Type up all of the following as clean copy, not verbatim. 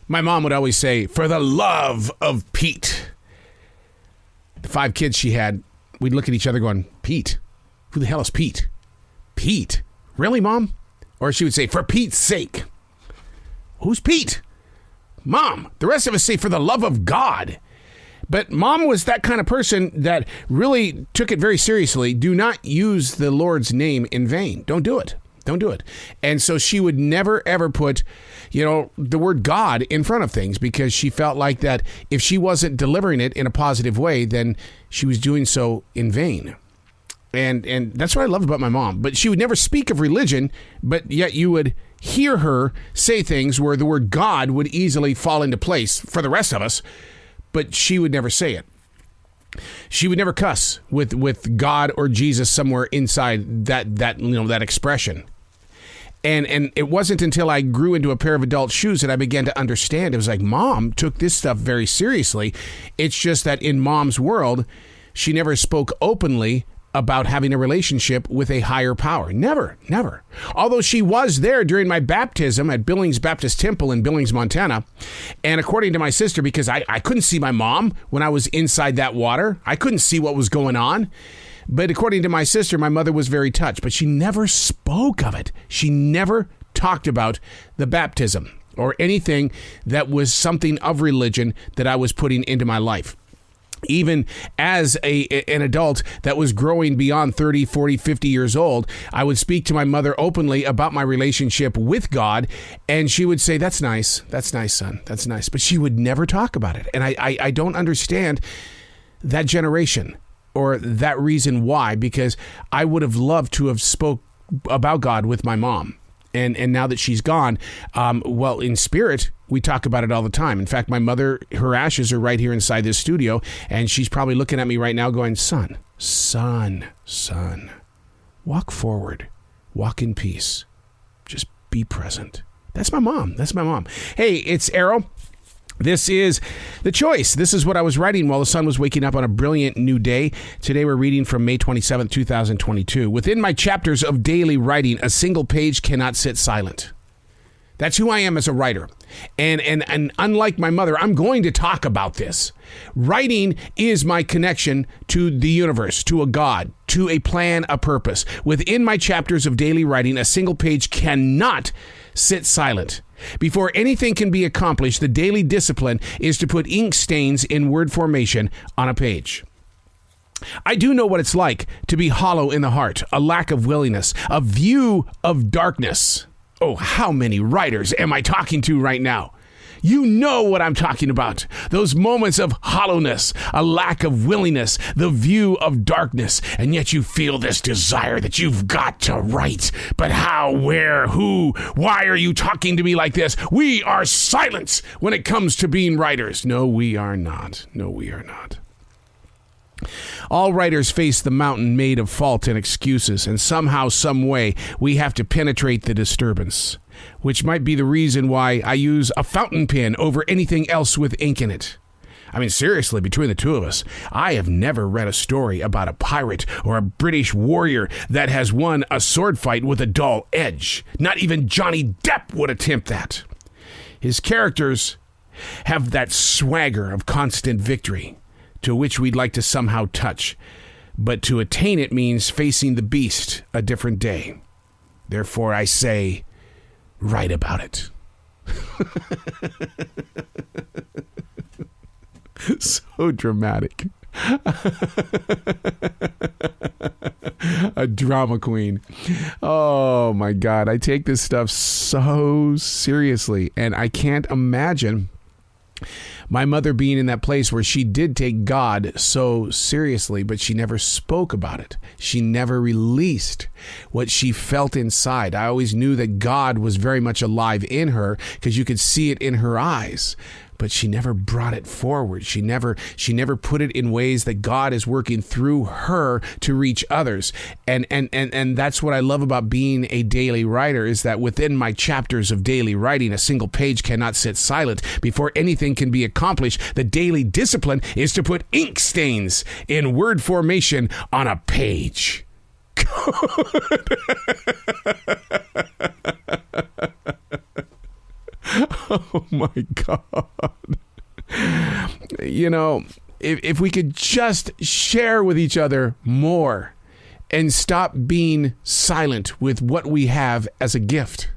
My mom would always say, for the love of Pete. The 5 kids she had, we'd look at each other going, Pete? Who the hell is Pete? Pete? Really, Mom? Or she would say, for Pete's sake. Who's Pete? Mom. The rest of us say, for the love of God. But Mom was that kind of person that really took it very seriously. Do not use the Lord's name in vain. Don't do it. Don't do it. And so she would never, ever put, the word God in front of things, because she felt like that if she wasn't delivering it in a positive way, then she was doing so in vain. And that's what I love about my mom. But she would never speak of religion, but yet you would hear her say things where the word God would easily fall into place for the rest of us, but she would never say it. She would never cuss with God or Jesus somewhere inside that expression. And it wasn't until I grew into a pair of adult shoes that I began to understand. It was like, Mom took this stuff very seriously. It's just that in Mom's world, she never spoke openly about having a relationship with a higher power. Never, never. Although she was there during my baptism at Billings Baptist Temple in Billings, Montana. And according to my sister, because I couldn't see my mom when I was inside that water, I couldn't see what was going on. But according to my sister, my mother was very touched, but she never spoke of it. She never talked about the baptism or anything that was something of religion that I was putting into my life. Even as an adult that was growing beyond 30, 40, 50 years old, I would speak to my mother openly about my relationship with God, and she would say, that's nice, son, that's nice. But she would never talk about it. And I don't understand that generation or that reason why, because I would have loved to have spoke about God with my mom. And now that she's gone, in spirit, we talk about it all the time. In fact, my mother, her ashes are right here inside this studio, and she's probably looking at me right now going, son, walk forward, walk in peace, just be present. That's my mom. Hey, it's Arrow. This is The Choice. This is what I was writing while the sun was waking up on a brilliant new day. Today we're reading from May 27th, 2022. Within my chapters of daily writing, a single page cannot sit silent. That's who I am as a writer. And unlike my mother, I'm going to talk about this. Writing is my connection to the universe, to a God, to a plan, a purpose. Within my chapters of daily writing, a single page cannot sit silent. Before anything can be accomplished, the daily discipline is to put ink stains in word formation on a page. I do know what it's like to be hollow in the heart, a lack of willingness, a view of darkness. Oh, how many writers am I talking to right now? You know what I'm talking about. Those moments of hollowness, a lack of willingness, the view of darkness, and yet you feel this desire that you've got to write. But how, where, who, why are you talking to me like this? We are silent when it comes to being writers. No, we are not. All writers face the mountain made of fault and excuses, and somehow, some way, we have to penetrate the disturbance, which might be the reason why I use a fountain pen over anything else with ink in it. I mean, seriously, between the two of us, I have never read a story about a pirate or a British warrior that has won a sword fight with a dull edge. Not even Johnny Depp would attempt that. His characters have that swagger of constant victory, to which we'd like to somehow touch. But to attain it means facing the beast a different day. Therefore, I say, write about it. So dramatic. A drama queen. Oh, my God. I take this stuff so seriously, and I can't imagine my mother being in that place where she did take God so seriously, but she never spoke about it. She never released what she felt inside. I always knew that God was very much alive in her because you could see it in her eyes. But she never brought it forward. She never put it in ways that God is working through her to reach others. And that's what I love about being a daily writer, is that within my chapters of daily writing, a single page cannot sit silent. Before anything can be accomplished, the daily discipline is to put ink stains in word formation on a page. Oh my God. You know, if we could just share with each other more and stop being silent with what we have as a gift.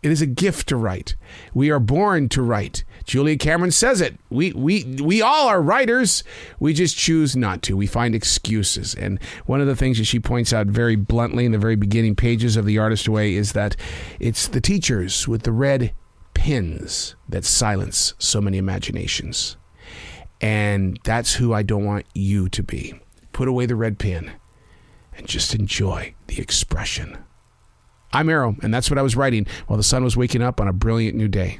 It is a gift to write. We are born to write. Julia Cameron says it. We all are writers. We just choose not to. We find excuses. And one of the things that she points out very bluntly in the very beginning pages of The Artist Way is that it's the teachers with the red pins that silence so many imaginations. And that's who I don't want you to be. Put away the red pin and just enjoy the expression. I'm Arrow, and that's what I was writing while the sun was waking up on a brilliant new day.